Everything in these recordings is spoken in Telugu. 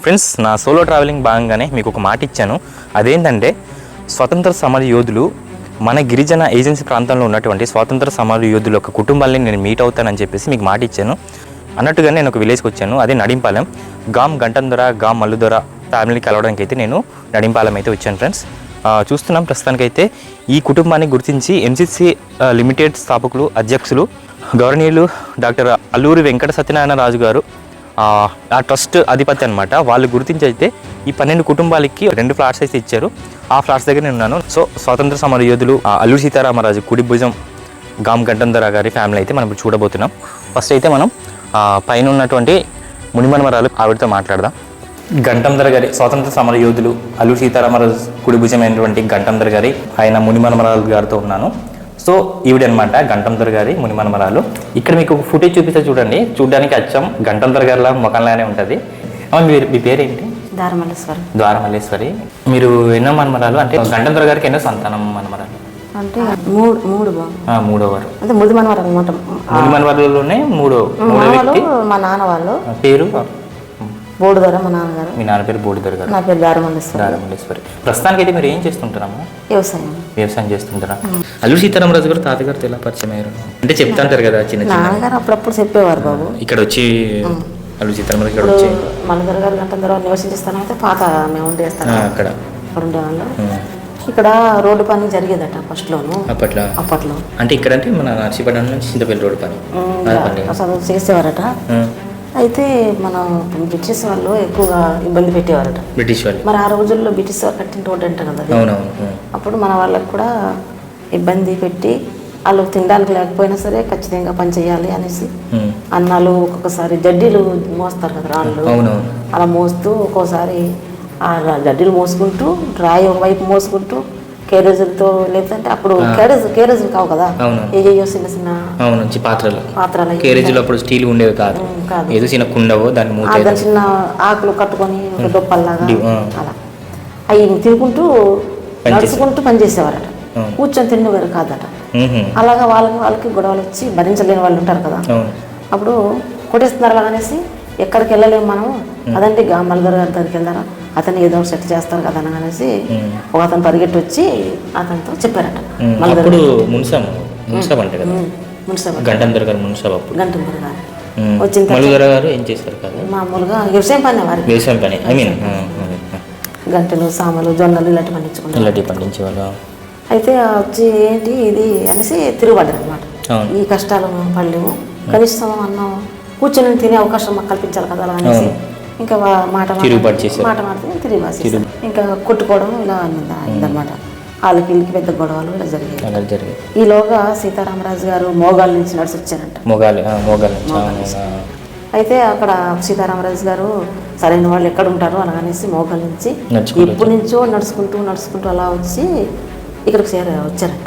ఫ్రెండ్స్, నా సోలో ట్రావెలింగ్ భాగంగానే మీకు ఒక మాట ఇచ్చాను. అదేంటంటే స్వతంత్ర సమర యోధులు మన గిరిజన ఏజెన్సీ ప్రాంతంలో ఉన్నటువంటి స్వాతంత్ర సమర యోధుల యొక్క కుటుంబాలని నేను మీట్ అవుతానని చెప్పేసి మీకు మాట ఇచ్చాను. అన్నట్టుగా నేను ఒక విలేజ్కి వచ్చాను. అదే నడింపాలెం. గామ్ గంటందొర, గామ్ మల్లుదొర ఫ్యామిలీని కలవడానికి అయితే నేను నడింపాలెం అయితే వచ్చాను. ఫ్రెండ్స్, చూస్తున్నాం ప్రస్తుతానికైతే ఈ కుటుంబాన్ని గుర్తించి ఎంసీసీ లిమిటెడ్ స్థాపకులు అధ్యక్షులు గౌరవనీయులు డాక్టర్ అల్లూరి వెంకట సత్యనారాయణ రాజు గారు, ఆ ట్రస్ట్ అధిపతి అనమాట. వాళ్ళు గుర్తించి అయితే ఈ 12 కుటుంబాలకి 2 ఫ్లాట్స్ అయితే ఇచ్చారు. ఆ ఫ్లాట్స్ దగ్గర నేను ఉన్నాను. సో స్వాతంత్ర సమర యోధులు అల్లూరి సీతారామరాజు కుడి భుజం గామ్ గంటంధర గారి ఫ్యామిలీ అయితే మనం చూడబోతున్నాం. ఫస్ట్ అయితే మనం పైన ఉన్నటువంటి మునిమనమరాలు ఆవిడతో మాట్లాడదాం. గంటంధర గారి స్వాతంత్ర సమర యోధులు అల్లూరి సీతారామరాజు కుడి భుజమైనటువంటి గంటంధర గారి ఆయన మునిమనమరాలు గారితో ఉన్నాను. సో ఈవిడనమాట గంటంధర గారి మునిమనమరాలు. ఇక్కడ మీకు ఒక ఫుటేజ్ చూపిస్తే చూడండి. చూడడానికి అచ్చం గంటంధర గారిలా ముఖంలానే ఉంటుంది. మీ పేరేంటి? ద్వారమల్లేశ్వరి. మీరు ఎన్నో మనమరాలు? అంటే గంటంధర గారికి ఎన్నో సంతానం మనమరాలు? అంటే మూడోవారు. అంటే ముది మనవరాలు అనమాట. ముది మనవరాలులోనే మూడో వ్యక్తి. మా నాన్న వాళ్ళు పేరు బోడుదొర. మా నాన్నగారు. మీ నాన్న పేరు బోడుదొర గారు. నా పేరు దారమల్లేశ్వరి. ప్రస్తుతానికి అయితే మీరు ఏం చేస్తుంటారమ్మా? వ్యవసాయం చేస్తుంటారా? అల్లూరి సీతారామరాజు గారు తాతగారితో ఎలా పరిచయం అయ్యారు? అంటే చెప్తాంటారు కదా చిన్న నాన్నగారు అప్పుడప్పుడు చెప్పేవారు బాబు. ఇక్కడ వచ్చి అల్లూరి సీతారామరాజు ఇక్కడ వచ్చి మల్లదొర గారు గంటందర నివసించేస్తాను. అయితే పాత మేము ఉండేస్తాను అక్కడ ఉండేవాళ్ళు. ఇక్కడ రోడ్డు పని జరిగేదట ఫస్ట్లోను. అప్పట్లో అంటే ఇక్కడ అంటే మన నర్సీపట్నం నుంచి చింతపల్లి రోడ్డు పని అసలు చేసేవారట. అయితే మనం బ్రిటిష్ వాళ్ళు ఎక్కువగా ఇబ్బంది పెట్టేవారట. బ్రిటిష్ వాళ్ళు మరి ఆ రోజుల్లో బ్రిటిష్ వాళ్ళు కట్టిన రోడ్డు అంట కదా. అప్పుడు మన వాళ్ళకు కూడా ఇబ్బంది పెట్టి వాళ్ళు తినడానికి లేకపోయినా సరే ఖచ్చితంగా పని చేయాలి అనేసి అన్నాలు ఒక్కొక్కసారి జడ్డీలు మోస్తారు కదా రాళ్ళు, అలా మోస్తూ ఒక్కోసారి ఆ జడ్డీలు మోసుకుంటూ రాయి ఒకవైపు మోసుకుంటూ కేరేజులతో, లేదంటే అప్పుడు కేరేజులు కావు కదా, ఏయో చిన్న చిన్న పాత్రలు అప్పుడు స్టీల్ ఉండేవి కాదు, ఏదో చిన్న కుండవో దాని చిన్న ఆకులు కట్టుకొని ఒక డొప్పల్లాగా అలా అవి తినుకుంటూ నడుచుకుంటూ పనిచేసేవారట. కూర్చొని తినేవారు కాదట. అలాగా వాళ్ళకి గొడవలు వచ్చి భరించలేని వాళ్ళు ఉంటారు కదా. అప్పుడు కొట్టేస్తున్నారు అలాగనేసి ఎక్కడికి వెళ్ళలేము మనం, అదంటే మల్లదొర గారి దగ్గరికి వెళ్దారా, అతను ఏదో సెట్ చేస్తారు కదా అని అనేసి ఒక అతను పరిగెట్టి వచ్చి అతనితో చెప్పారట. గంటంధర గారు వచ్చిన మామూలుగా వ్యవసాయం పని వారి గంటలు సామలు జొన్నలు ఇలాంటివి పండించేవాళ్ళు. అయితే వచ్చి ఏంటి ఇది అనేసి తిరుగుబడ్డారు అనమాట. ఈ కష్టాలు పడలేము, కనీసం అన్నం కూర్చొని తినే అవకాశం మాకు కల్పించాలి కదా అనేసి ఇంకా మాట మాట్లాడితే తిరిగి బాసి ఇంకా కొట్టుకోవడం ఇలా అయిందనమాట. వాళ్ళకి ఇళ్ళకి పెద్ద గొడవలు ఇలా జరిగాయి. ఈలోగా సీతారామరాజు గారు మోగాల నుంచి నడిచి వచ్చారంట. అయితే అక్కడ సీతారామరాజు గారు సరైన వాళ్ళు ఎక్కడ ఉంటారో అలాగనేసి మోగాల నుంచి ఎప్పటి నుంచో నడుచుకుంటూ అలా వచ్చి ఇక్కడికి వచ్చారంట.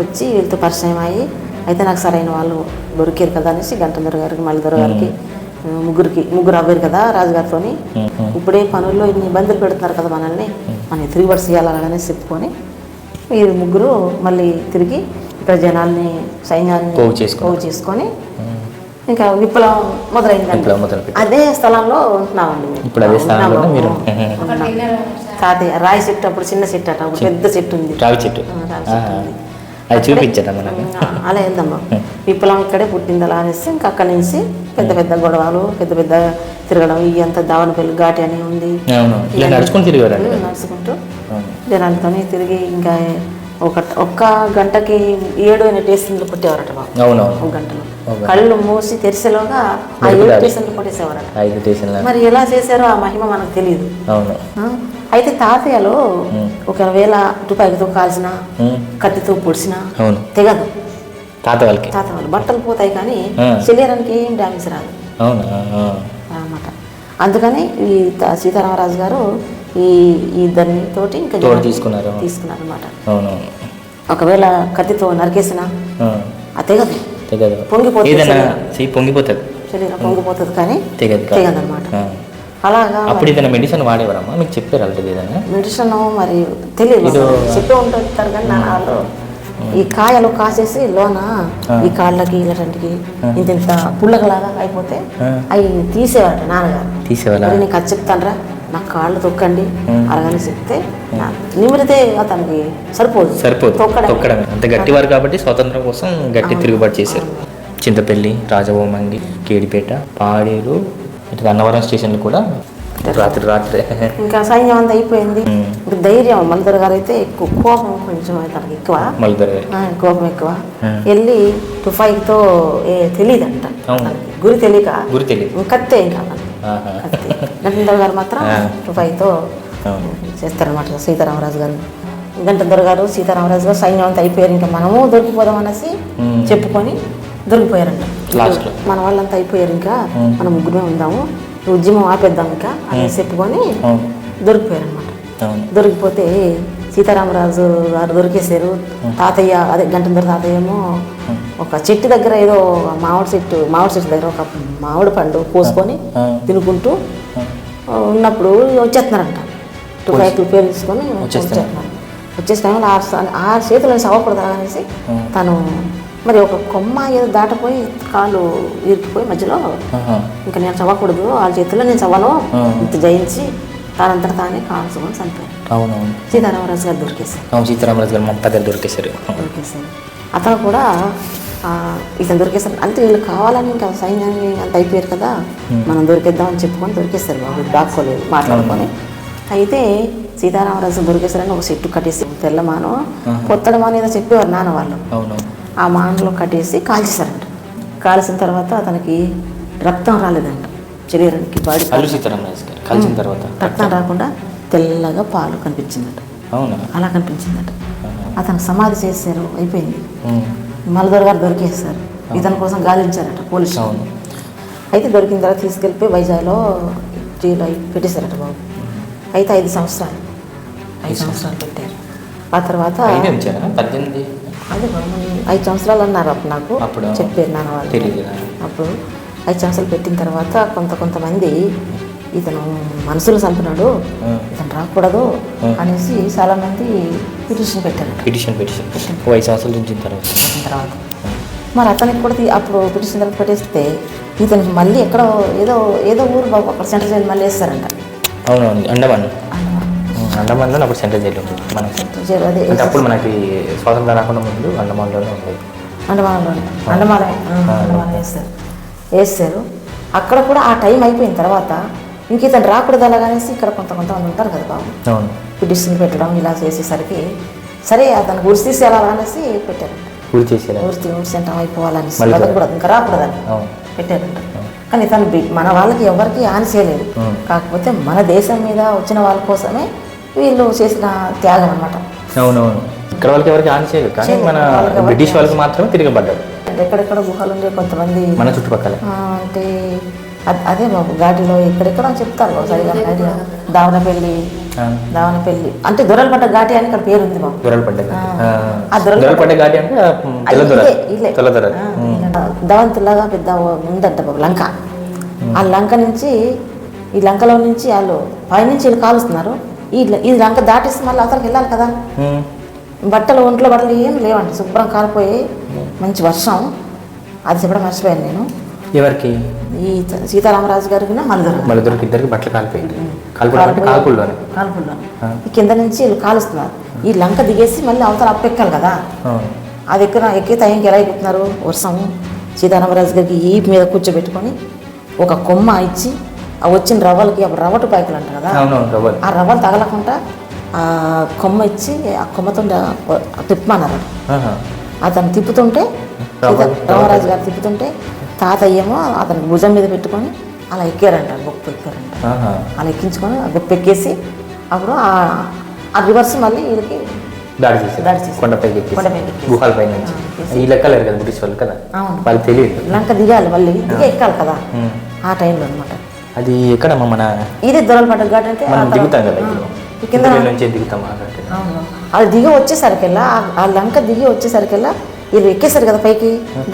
వచ్చి వీళ్ళతో పరిచయం అయ్యి అయితే నాకు సరైన వాళ్ళు దొరికారు కదా అనేసి గంటంధర గారికి మల్లదొర గారికి ముగ్గురు అవ్వారు కదా రాజుగారితో. ఇప్పుడే పనుల్లో ఇన్ని ఇబ్బందులు పెడుతున్నారు కదా మనల్ని, మనం తిరుగుబడి చేయాలనేసి చెప్పుకొని వీరు ముగ్గురు మళ్ళీ తిరిగి ఇక్కడ జనాల్ని సైన్యాన్ని పోగు చేసుకొని ఇంకా విప్లవం మొదలైందండి. అదే స్థలంలో ఉంటున్నామండి. తాతయ్య రాయి చెట్టు, అప్పుడు చిన్న చెట్టు అట, అప్పుడు పెద్ద చెట్టు ఉంది, అలా వెళ్దాం. విప్లవం ఇక్కడే పుట్టింది అలా అనేసి ఇంకా అక్కడి నుంచి పెద్ద పెద్ద గొడవలు, పెద్ద పెద్ద తిరగడం, ఈ అంత దావనపల్లి ఘాటి అని ఉంది, నడుచుకుంటూ జనాలతో తిరిగి ఇంకా ఒక్క గంటకి 7 స్టేషన్లు కొట్టేవారట బాబు. ఒక గంటలో కళ్ళు మూసి తెరిసేలోగా ఆ 7 స్టేషన్లు కొట్టేసేవారట. మరి ఎలా చేశారో ఆ మహిమ మనకు తెలియదు. అయితే తాతయ్యలో ఒకవేళ తుపాకితో కాల్చిన, కత్తితో పొడిచిన తెగదు. తాత వాళ్ళు బట్టలు పోతాయి కానీ శరీరానికి ఏం డ్యామేజ్ రాదు అన్నమాట. అందుకని ఈ సీతారామరాజు గారు ఈ ఇద్దరిని తోటి ఇంకా తీసుకున్నారు అనమాట. ఒకవేళ కత్తితో నరికేసిన తెగదు, పొంగిపోతుంది, శరీరం పొంగిపోతుంది కానీ తెగదనమాట. అలాగా అప్పుడు ఏదైనా మెడిసిన్ వాడేవారమ్మా? మీకు చెప్పారు అలాంటిది ఏదైనా మెడిసిన్? మరి తెలియదు, చెప్పే ఉంటారు కానీ వాళ్ళు ఈ కాయలు కాసేసి లోన ఈ కాళ్ళకి ఇలాంటికి ఇంత పుల్లకలాగా అయిపోతే అవి తీసేవాడు నాన్నగారు. తీసేవాళ్ళ నీకు అది చెప్తానరా, నా కాళ్ళు తొక్కండి అలాగని చెప్తే నిమిరితే అతనికి సరిపోదు తొక్కడమే. అంత గట్టివారు కాబట్టి స్వాతంత్రం కోసం గట్టి తిరుగుబాటు చేశారు. చింతపల్లి, రాజవోమంగి, కేడిపేట, పాడేరు, ఇట్లా అన్నవరం స్టేషన్లు కూడా రాత్రి ఇంకా సైన్యం అంతా అయిపోయింది. ఇంకా ధైర్యం మల్దర్ గారు అయితే ఎక్కువ కోపం కొంచెం తనకి ఎక్కువ, కోపం ఎక్కువ. వెళ్ళి తుఫాయితో తెలియదంట, గురి తెలియక కత్తే ఇంకా గంటందర్ గారు మాత్రం తుఫాయితో చేస్తారనమాట. సీతారామరాజు గారు, గంటందర్ గారు, సీతారామరాజు గారు సైన్యం అంతా అయిపోయారు, ఇంకా మనము దొరికిపోదాం అనేసి చెప్పుకొని దొరికిపోయారంట. మన వాళ్ళంతా అయిపోయారు, ఇంకా మనం ముగ్గురే ఉందాము, ఉద్యమం ఆపేద్దాం ఇంకా అని చెప్పుకొని దొరికిపోయారనమాట. దొరికిపోతే సీతారామరాజు గారు దొరికేశారు. తాతయ్య అదే గంటందర తాతయ్య ఏమో ఒక చెట్టు దగ్గర ఏదో మామిడి చెట్టు దగ్గర ఒక మామిడి పండు కోసుకొని తినుకుంటూ ఉన్నప్పుడు వచ్చేస్తున్నారంట. తుపాకులు పేరుకొని వచ్చేసిన టైంలో ఆ చేతులను సవ్వకూడదు అనేసి తను మరి ఒక కొమ్మ ఏదో దాటిపోయి కాలు ఇరికిపోయి మధ్యలో ఇంకా నేను చవ్వకూడదు, వాళ్ళ చేతుల్లో నేను చవ్వను ఇంత జయించి తానంతట తానే కాల్చుకొని చనిపోయారు. అవునవును. సీతారామరాజు గారు దొరికేశారు. సీతారామరాజు గారు మొత్తం దొరికేశారు. అతను కూడా ఇతను దొరికేశారు. అంటే వీళ్ళు కావాలని ఇంకా సైన్యాన్ని అంత అయిపోయారు కదా, మనం దొరికేద్దామని చెప్పుకొని దొరికేస్తారు. బాబు దాక్కోలేదు, మాట్లాడుకొని. అయితే సీతారామరాజు దొరికేశారని ఒక చెట్టు కట్టేసి తెల్లమాను పొత్తడమాను ఏదో చెప్పేవారు నాన్న వాళ్ళు. ఆ మానలో కట్టేసి కాల్చేశారంట. కాల్చిన తర్వాత అతనికి రక్తం రాలేదంట శరీరానికి, బాడీ కాల్చిన తర్వాత రక్తం రాకుండా తెల్లగా పాలు కనిపించిందట. అలా కనిపించిందట. అతను సమాధి చేశారు, అయిపోయింది. మల్దర్ గారు దొరికేస్తారు, ఇతని కోసం గాలించారట పోలీసు. అయితే దొరికిన తర్వాత తీసుకెళ్ళిపోయి వైజాగ్లో జైలు పెట్టేశారట బాబు. అయితే 5 సంవత్సరాలు పెట్టారు. ఆ తర్వాత అదే 5 సంవత్సరాలు అన్నారు అప్పుడు నాకు చెప్పారు నాన్న వాళ్ళు. అప్పుడు 5 సంవత్సరాలు పెట్టిన తర్వాత కొంతమంది ఇతను మనుషులు చంపినాడు, ఇతను రాకూడదు అనేసి చాలా మంది పిటిషన్ పెట్టారు. 5 సంవత్సరాల నుంచి తర్వాత మరి అతనికి కూడా అప్పుడు పిటిషన్ తర్వాత పెట్టేస్తే ఇతనికి మళ్ళీ ఎక్కడో ఏదో ఊరు బాబు అక్కడ సెంట్రల్ జైలు మళ్ళీ వేస్తారంట. అవునవును. అండమాన్లో అప్పుడు సెంట్రల్ జైలు ఉంటుంది మనకి. అదే అప్పుడు మనకి స్వాతంత్రం రాకుండా ముందు అండమాన్లోనే ఉండేది. అండమాన్ వేస్తారు. అక్కడ కూడా ఆ టైం అయిపోయిన తర్వాత ఇంక ఇతను రాకూడదు అలాగనేసి ఇక్కడ కొంతమంది ఉంటారు కదా బాబు, పిటిషన్ పెట్టడం ఇలా చేసేసరికి సరే అతను గురి తీసేయాలనేసి పెట్టారు. గురి సెంటర్ అయిపోవాలని కూడా ఇంకా రాకూడదని పెట్టారంట. కానీ తను మన వాళ్ళకి ఎవరికి హాని చేయలేదు. కాకపోతే మన దేశం మీద వచ్చిన వాళ్ళ కోసమే వీళ్ళు చేసిన త్యాగం అనమాట. అవునవును. ఇక్కడ వాళ్ళకి ఎవరికి హాని చేయలేదు, కానీ మన బ్రిటిష్ వాళ్ళకి మాత్రమే తిరగబడ్డారు. ఎక్కడెక్కడ గుహలు ఉండే కొంతమంది మన చుట్టుపక్కల అంటే అదే బాబు ఘాటిలో ఎక్కడెక్కడ చెప్తారు బాబు సరిగా ఐడియా. దావనపల్లి అంటే దొరలపడ్డ ఘాటి అని ఇక్కడ పేరు ఉంది బాబు. దొరలపడ్డ ఘాటి అంటే దవంతులాగా పెద్ద ఉందంట బాబు లంక. ఆ లంక నుంచి ఈ లంకలో నుంచి వాళ్ళు పైనుంచి వీళ్ళు కాలుస్తున్నారు. ఈ లంక దాటిస్తే మళ్ళీ అవతలకి వెళ్ళాలి కదా. ఒంట్లో బట్టలు ఏం లేవండి, శుభ్రం కాలిపోయి మంచి వర్షం. అది చెప్పడం మర్చిపోయాను నేను. ఎవరికి? ఈ సీతారామరాజు గారికి మళ్ళీ ఇద్దరికి బట్టలు కాలిపోయింది. కాల్పుల్లోనే ఈ కింద నుంచి వీళ్ళు కాలుస్తున్నారు. ఈ లంక దిగేసి మళ్ళీ అవతల అప్పెక్కాలి కదా. అది ఎక్కి టైంకి ఎలా ఎక్కుతున్నారు. వర్షం సీతారామరాజు గారికి ఈ మీద కూర్చోబెట్టుకొని ఒక కొమ్మ ఇచ్చి ఆ వచ్చిన రవ్వలకి రవ్వటు పైకులు అంటారు కదా, ఆ రవ్వలు తగలకుండా ఆ కొమ్మ ఇచ్చి ఆ కొమ్మతో తిప్పమన్నారు. అతను తిప్పుతుంటే రామరాజు గారు తిప్పుతుంటే తాతయ్యేమో అతనికి భుజం మీద పెట్టుకొని అలా ఎక్కారంట, గొప్ప ఎక్కారంట. అలా ఎక్కించుకొని ఆ గొప్ప ఎక్కేసి అప్పుడు ఆ రివర్స్ మళ్ళీ వీళ్ళకి దాడి చేసి కొండపైకి గుహాలపై నుంచి ఈ లెక్కలేరు కదా బ్రిటిష్ వాళ్ళు కదా, వాళ్ళు తెలియదు. లంక దిగాలి మళ్ళీ దిగి ఎక్కాలి కదా ఆ టైంలో అనమాట. అది ఎక్కడ మన ఇది దొరలపడ్డ ఘాట్ అంటే దిగుతాం కదా కింద నుంచి దిగుతాం. అది దిగి వచ్చేసరికెల్లా ఆ లంక దిగి వచ్చేసరికెల్లా వీళ్ళు ఎక్కేసారు కదా పైకి,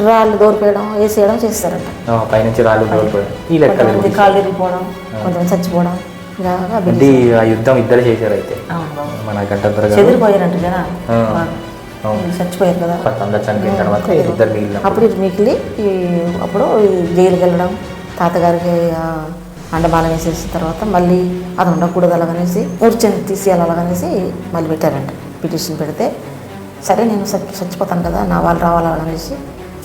రాళ్ళు దోరిపోయడం వేసేయడం చేస్తారంట. పైనుంచి రాళ్ళు దోరిపోయడం, ఈ లెక్క కాళ్ళు ఇరిగిపోవడం, కొంతమంది చచ్చిపోవడం. యుద్ధం ఇద్దరు చేశారు. అయితే మన గంటందరగా చెదిరిపోయారంట జనాలు. వీళ్ళు చచ్చిపోయారు కదా, అందరు చనిపోయిన తర్వాత ఇద్దరు మిగిలిన అప్పుడు ఇది మిగిలి అప్పుడు జైలుకి వెళ్ళడం, తాతగారికి అండమానం వేసేసిన తర్వాత మళ్ళీ అది ఉండకూడదు అలాగనేసి ఊర్చని తీసేయాలి అలాగనేసి మళ్ళీ పెట్టారంట. పిటిషన్ పెడితే సరే నేను చచ్చిపోతాను కదా, నా వాళ్ళు రావాలి అలాగనేసి.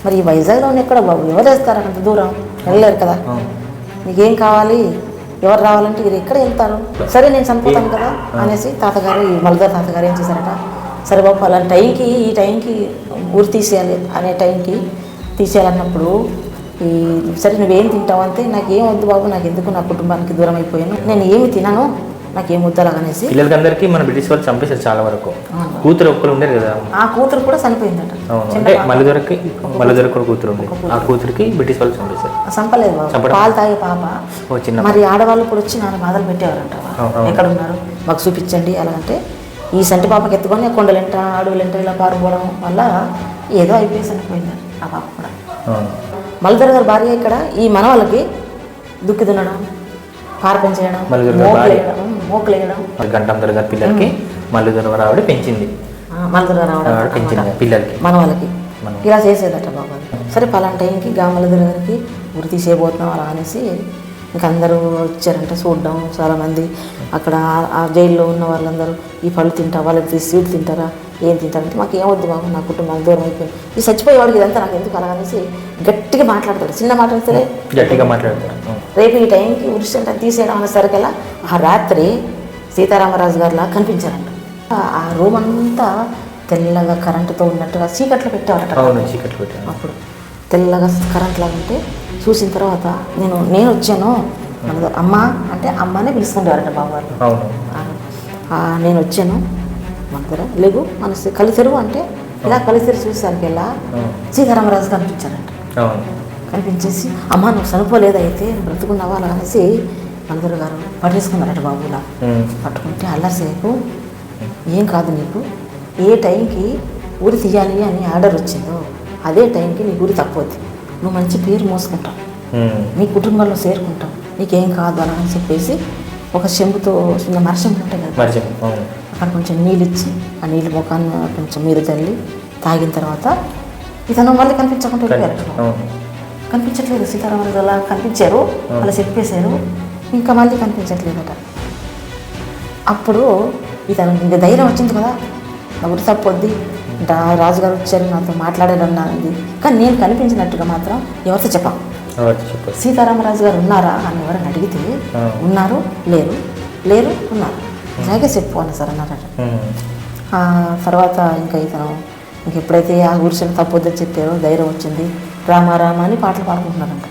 మరి ఈ వైజాగ్లోనే ఎక్కడ బాబు ఎవరు వేస్తారు అంత దూరం, వెళ్ళలేరు కదా. నీకేం కావాలి, ఎవరు రావాలంటే వీరు ఎక్కడ వెళ్తారు, సరే నేను చనిపోతాను కదా అనేసి తాతగారు, ఈ మల్దార్ తాతగారు ఏం చేశారట, సరే బాబు అలాంటి టైంకి ఈ టైంకి ఊరు తీసేయాలి అనే టైంకి తీసేయాలన్నప్పుడు సరే నువ్వేం తింటావు అంటే నాకేం వద్దు బాబు, నాకు ఎందుకు నా కుటుంబానికి దూరం అయిపోయాను, నేను ఏమి తినను, నాకేం వద్దు అలాగనేసి. పిల్లలకందరికీ మన బ్రిటిష్ వాళ్ళు చంపేశారు చాలా వరకు. కూతురు ఒక్కరు ఉండేది కదా, ఆ కూతురు కూడా చనిపోయిందట. అంటే మల్లెదొరకు కూతురు ఉంది, ఆ కూతురికి బ్రిటిష్ వాళ్ళు చంపేశారు. చంపలేదు బాబు, పాలు తాగే పాప. మరి ఆడవాళ్ళు కూడా వచ్చి నాన్న బాధలు పెట్టేవారంట, ఎక్కడ ఉన్నారు మాకు చూపించండి అలాగంటే ఈ సంటి పాపకి ఎత్తుకొని కొండలంట అడవులంట ఇలా పారుకోవడం వల్ల ఏదో అయిపోయి చనిపోయింది ఆ పాప కూడా. మల్దర్ గారి భార్య ఇక్కడ ఈ మనవాళ్ళకి దుక్కి దున్నడం, పారపం చేయడం, మోకులు వేయడం. గంటందర్ గారి పిల్లలకి మల్లుదొర ఆవిడ పెంచింది, పెంచింది పిల్లలకి మన వాళ్ళకి ఇలా చేసేదట బాబా. సరే పలానా టైంకి మల్లుదొర గారికి ఉరి తీసేయబోతున్నాం అలా అనేసి ఇంకా అందరూ వచ్చారంట చూడడం. చాలామంది అక్కడ ఆ జైల్లో ఉన్న వాళ్ళందరూ ఈ పళ్ళు తింటారా, వాళ్ళకి స్వీట్ తింటారా, ఏం తింటారంటే మాకు ఏమొద్దు బాబు, నా కుటుంబానికి దూరం అయిపోయింది, ఈ చచ్చిపోయేవాడికి ఇదంతా నాకు ఎందుకు అలాగనేసి గట్టిగా మాట్లాడతాడు. చిన్న మాట సరే గట్టిగా మాట్లాడతాడు. రేపు ఈ టైంకి ఉరిసంట తీసేయడం అనేసరికల్లా ఆ రాత్రి సీతారామరాజు గారిలా కనిపించారంట. ఆ రూమ్ అంతా తెల్లగా కరెంటుతో ఉన్నట్టుగా చీకట్లో పెట్టేవారట. అప్పుడు తెల్లగా కరెంట్ లాగా ఉంటే చూసిన తర్వాత నేను వచ్చాను అమ్మ అంటే అమ్మనే పిలుస్తుండేవారట బాబు గారు. నేను వచ్చాను మన దగ్గర లేవు మన కళ్ళు తెరువు అంటే ఇలా కళ్ళు తెరిచి చూసేసరికి ఇలా సీతారామరాజు కనిపించారంట. కనిపించేసి అమ్మ నువ్వు చనిపోలేదు అయితే బ్రతుకున్నావా అలా అనేసి మనదరు గారు పట్టేసుకున్నారట బాబులా. పట్టుకుంటే అల్లరిసేపు ఏం కాదు, నీకు ఏ టైంకి ఊరి తీయాలి అని ఆర్డర్ వచ్చిందో అదే టైంకి నీ ఊరి తప్పొద్ది, నువ్వు మంచి పేరు మోసుకుంటావు, నీ కుటుంబంలో చేరుకుంటావు, నీకేం కాదు అలా అని చెప్పేసి ఒక చెంబుతో చిన్న మరచెంబులు ఉంటాయి కదా, అక్కడ కొంచెం నీళ్ళు ఇచ్చి ఆ నీళ్ళు ముఖాన్ని కొంచెం మీరు తల్లి తాగిన తర్వాత ఇతను మళ్ళీ కనిపించకుండా వెళ్ళిపోయారు. కనిపించట్లేదు, సీతారామరాజు అలా కనిపించారు, అలా చెప్పేశారు, ఇంకా మళ్ళీ కనిపించట్లేదట. అప్పుడు ఇతను ఇంకా ధైర్యం వచ్చింది కదా, నా ఊరి తప్పొద్ది రాజుగారు వచ్చారు నాతో మాట్లాడారన్నది, కానీ నేను కనిపించినట్టుగా మాత్రం ఎవరితో చెప్పాం. సీతారామరాజు గారు ఉన్నారా అని ఎవరైనా అడిగితే ఉన్నారు లేరు, లేరు ఉన్నారు, అలాగే చెప్పు అన్న సార్ అన్నారట. తర్వాత ఇంకా ఇతను ఇంకెప్పుడైతే ఆ ఊరిని తప్పొద్దని చెప్పారో ధైర్యం వచ్చింది, రామా రామ అని పాటలు పాడుకుంటున్నారంట.